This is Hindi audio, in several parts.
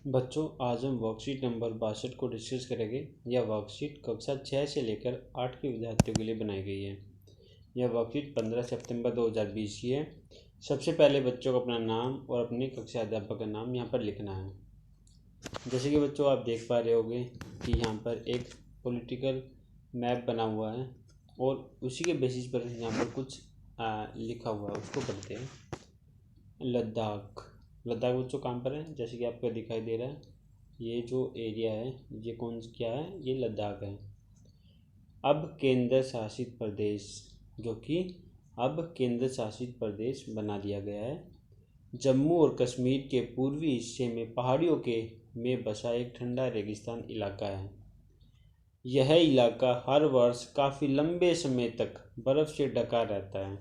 बच्चों, आज हम वर्कशीट नंबर 62 को डिस्कस करेंगे। यह वर्कशीट कक्षा 6 से लेकर 8 के विद्यार्थियों के लिए बनाई गई है। यह वर्कशीट 15 सितंबर 2020 की है। सबसे पहले बच्चों को अपना नाम और अपने कक्षा अध्यापक का नाम यहाँ पर लिखना है। जैसे कि बच्चों आप देख पा रहे होंगे कि यहाँ पर एक पॉलिटिकल मैप बना हुआ है और उसी के बेसिस पर यहाँ पर कुछ लिखा हुआ है, उसको पढ़ते हैं। लद्दाख बच्चों कहाँ पर है? जैसे कि आपको दिखाई दे रहा है, ये जो एरिया है ये कौन क्या है? ये लद्दाख है। अब केंद्र शासित प्रदेश, जो कि अब केंद्र शासित प्रदेश बना दिया गया है। जम्मू और कश्मीर के पूर्वी हिस्से में पहाड़ियों के में बसा एक ठंडा रेगिस्तान इलाका है। यह इलाका हर वर्ष काफ़ी लंबे समय तक बर्फ़ से ढका रहता है।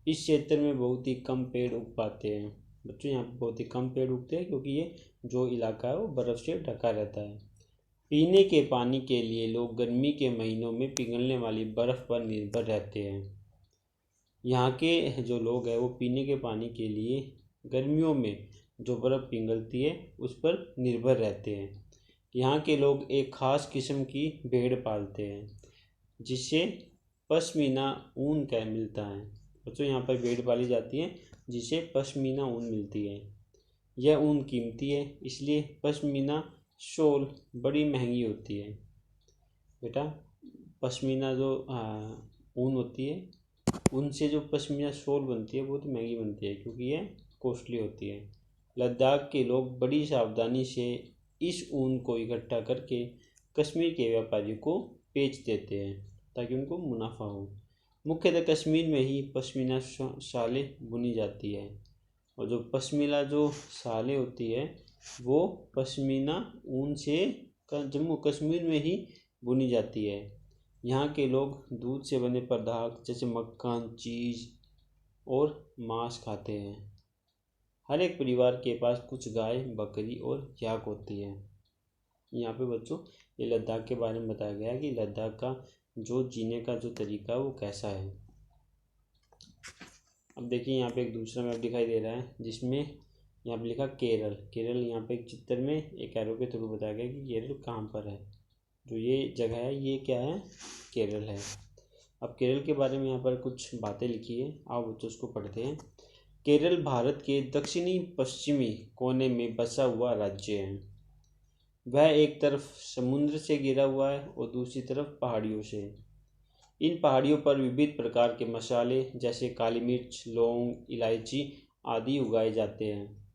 इस क्षेत्र में बहुत ही कम पेड़ उग पाते हैं। बच्चों यहाँ पर बहुत ही कम पेड़ उगते हैं क्योंकि ये जो इलाका है वो बर्फ़ से ढका रहता है। पीने के पानी के लिए लोग गर्मी के महीनों में पिघलने वाली बर्फ़ पर निर्भर रहते हैं। यहाँ के जो लोग हैं वो पीने के पानी के लिए गर्मियों में जो बर्फ़ पिघलती है उस पर निर्भर रहते हैं। यहाँ के लोग एक ख़ास किस्म की भेड़ पालते हैं जिससे पश्मीना ऊन का मिलता है। बच्चों यहाँ पर भेड़ पाली जाती है जिसे पश्मीना ऊन मिलती है। यह ऊन कीमती है, इसलिए पश्मीना शॉल बड़ी महंगी होती है। बेटा, पश्मीना जो ऊन होती है उनसे जो पश्मीना शॉल बनती है बहुत महंगी बनती है क्योंकि यह कॉस्टली होती है। लद्दाख के लोग बड़ी सावधानी से इस ऊन को इकट्ठा करके कश्मीर के व्यापारियों को बेच देते हैं ताकि उनको मुनाफा हो। मुख्यतः कश्मीर में ही पश्मीना शालें बुनी जाती है और जो पश्मीना जो शालें होती है वो पश्मीना ऊन से जम्मू कश्मीर में ही बुनी जाती है। यहाँ के लोग दूध से बने पदार्थ जैसे मक्खन, चीज़ और मांस खाते हैं। हर एक परिवार के पास कुछ गाय, बकरी और याक होती है। यहाँ पे बच्चों ये लद्दाख के बारे में बताया गया है कि लद्दाख का जो जीने का जो तरीका है वो कैसा है। अब देखिए यहाँ पे एक दूसरा मैप दिखाई दे रहा है जिसमें यहाँ पे लिखा केरल। केरल यहाँ पे एक चित्र में एक एरो के थ्रू बताया गया कि केरल कहाँ पर है। जो ये जगह है ये क्या है? केरल है। अब केरल के बारे में यहाँ पर कुछ बातें लिखी है, आओ बच्चों उसको पढ़ते हैं। केरल भारत के दक्षिणी पश्चिमी कोने में बसा हुआ राज्य है। वह एक तरफ समुद्र से घिरा हुआ है और दूसरी तरफ पहाड़ियों से। इन पहाड़ियों पर विविध प्रकार के मसाले जैसे काली मिर्च, लौंग, इलायची आदि उगाए जाते हैं।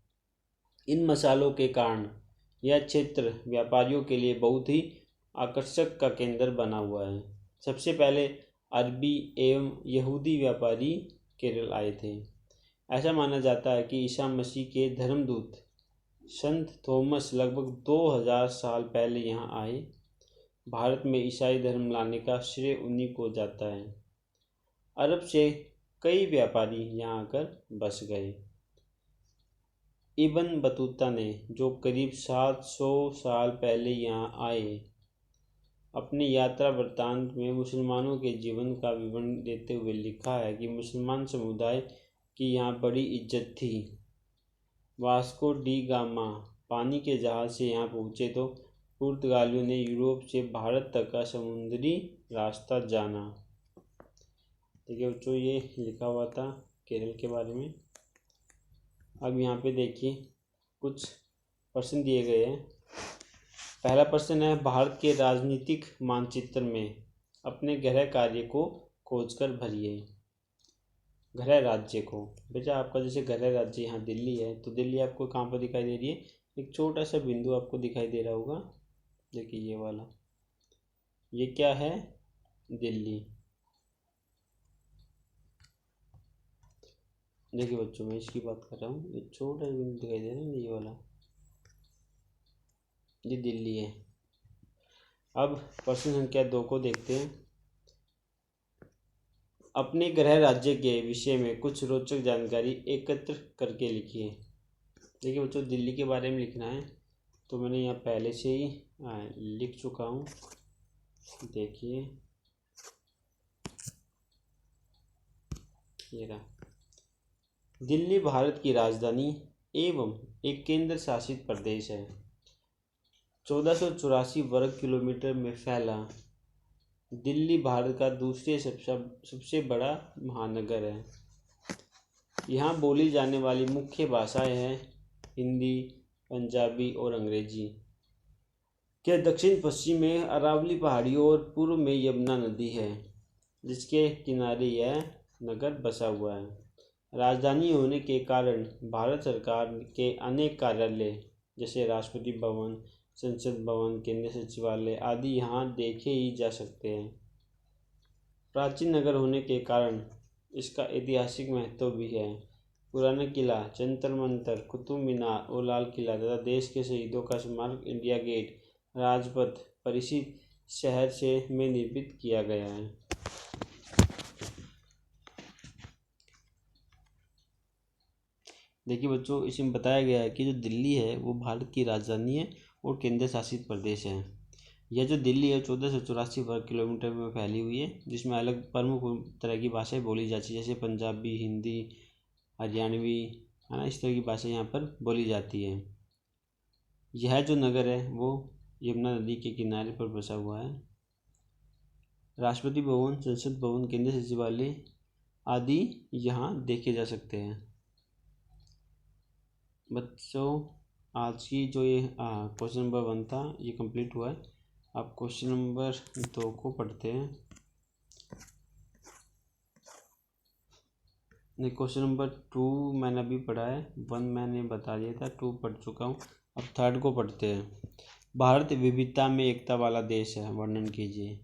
इन मसालों के कारण यह क्षेत्र व्यापारियों के लिए बहुत ही आकर्षक का केंद्र बना हुआ है। सबसे पहले अरबी एवं यहूदी व्यापारी केरल आए थे। ऐसा माना जाता है कि ईसा मसीह के धर्मदूत संत थॉमस लगभग 2000 साल पहले यहाँ आए। भारत में ईसाई धर्म लाने का श्रेय उन्हीं को जाता है। अरब से कई व्यापारी यहाँ आकर बस गए। इब्न बतूता ने, जो करीब 700 साल पहले यहाँ आए, अपने यात्रा वृत्तांत में मुसलमानों के जीवन का विवरण देते हुए लिखा है कि मुसलमान समुदाय की यहाँ बड़ी इज्जत थी। वास्को डी गामा पानी के जहाज़ से यहाँ पहुँचे तो पुर्तगालियों ने यूरोप से भारत तक का समुद्री रास्ता जाना। देखिए बच्चों ये लिखा हुआ था केरल के बारे में। अब यहाँ पे देखिए कुछ प्रश्न दिए गए हैं। पहला प्रश्न है, भारत के राजनीतिक मानचित्र में अपने गृह कार्य को खोजकर भरिए। गृह राज्य को, बेटा आपका जैसे गृह राज्य यहाँ दिल्ली है तो दिल्ली आपको कहाँ पर दिखाई दे रही है? एक छोटा सा बिंदु आपको दिखाई दे रहा होगा, देखिए ये वाला, ये क्या है? दिल्ली। देखिए बच्चों मैं इसकी बात कर रहा हूँ, ये छोटा बिंदु दिखाई दे रहा है, ये वाला, ये दिल्ली है। अब प्रश्न संख्या 2 को देखते हैं। अपने गृह राज्य के विषय में कुछ रोचक जानकारी एकत्र करके लिखिए। देखिए बच्चों दिल्ली के बारे में लिखना है तो मैंने यहाँ पहले से ही लिख चुका हूँ। देखिए ये रहा। दिल्ली भारत की राजधानी एवं एक केंद्र शासित प्रदेश है। 1484 वर्ग किलोमीटर में फैला दिल्ली भारत का दूसरे सबसे बड़ा महानगर है। यहाँ बोली जाने वाली मुख्य भाषाएं हैं हिंदी, पंजाबी और अंग्रेजी। के दक्षिण पश्चिम में अरावली पहाड़ियों और पूर्व में यमुना नदी है, जिसके किनारे यह नगर बसा हुआ है। राजधानी होने के कारण भारत सरकार के अनेक कार्यालय जैसे राष्ट्रपति भवन, संसद भवन, केंद्रीय सचिवालय आदि यहाँ देखे ही जा सकते हैं। प्राचीन नगर होने के कारण इसका ऐतिहासिक महत्व भी है। पुराना किला, जंतर मंतर, कुतुब मीनार और लाल किला तथा देश के शहीदों का स्मारक इंडिया गेट, राजपथ परिचित शहर में निर्मित किया गया है। देखिए बच्चों, इसमें बताया गया है कि जो दिल्ली है वो भारत की राजधानी है और केंद्र शासित प्रदेश है। यह जो दिल्ली है 1484 वर्ग किलोमीटर में फैली हुई है, जिसमें अलग प्रमुख तरह की भाषाएं बोली जाती है, जैसे पंजाबी, हिंदी, हरियाणवी, है ना, इस तरह की भाषा यहाँ पर बोली जाती है। यह जो नगर है वो यमुना नदी के किनारे पर बसा हुआ है। राष्ट्रपति भवन, संसद भवन, केंद्रीय सचिवालय आदि यहाँ देखे जा सकते हैं। बच्चों, आज की जो ये क्वेश्चन नंबर 1 था ये कंप्लीट हुआ है। अब क्वेश्चन नंबर 2 को पढ़ते हैं। नहीं, क्वेश्चन नंबर 2 मैंने अभी पढ़ा है, 1 मैंने बता दिया था, 2 पढ़ चुका हूँ। अब 3rd को पढ़ते हैं। भारत विविधता में एकता वाला देश है, वर्णन कीजिए।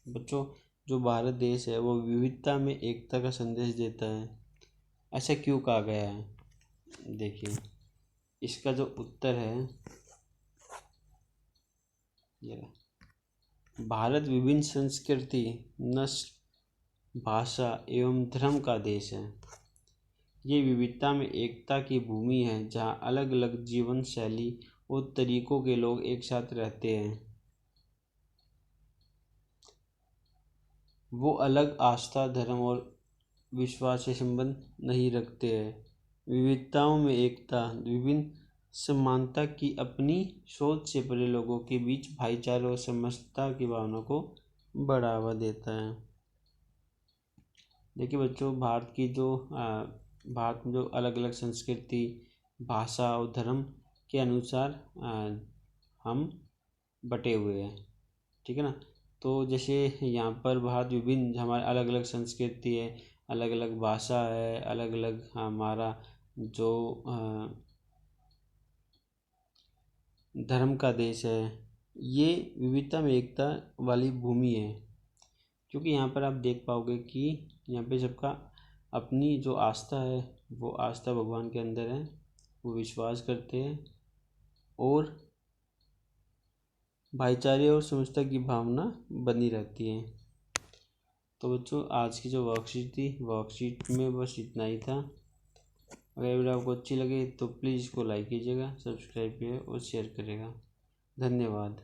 बच्चों, जो भारत देश है वो विविधता में एकता का संदेश देता है। ऐसा क्यों कहा गया है? देखिए, इसका जो उत्तर है ये, भारत विभिन्न संस्कृति, नस्ल, भाषा एवं धर्म का देश है। ये विविधता में एकता की भूमि है, जहाँ अलग अलग जीवन शैली और तरीकों के लोग एक साथ रहते हैं। वो अलग आस्था, धर्म और विश्वास से संबंध नहीं रखते हैं। विविधताओं में एकता विभिन्न समानता की अपनी सोच से परे लोगों के बीच भाईचारे और समझता की भावना को बढ़ावा देता है। देखिए बच्चों, भारत में जो अलग अलग संस्कृति, भाषा और धर्म के अनुसार हम बटे हुए हैं, ठीक है ना। तो जैसे यहाँ पर भारत विभिन्न, हमारे अलग अलग संस्कृति है, अलग अलग भाषा है, अलग अलग हमारा जो धर्म का देश है। ये विविधता में एकता वाली भूमि है, क्योंकि यहाँ पर आप देख पाओगे कि यहाँ पे सबका अपनी जो आस्था है वो आस्था भगवान के अंदर है, वो विश्वास करते हैं और भाईचारे और समझता की भावना बनी रहती है। तो बच्चों, आज की जो वर्कशीट थी, वर्कशीट में बस इतना ही था। अगर वीडियो आपको अच्छी लगे तो प्लीज़ इसको लाइक कीजिएगा, सब्सक्राइब कीजिएगा और शेयर करिएगा। धन्यवाद।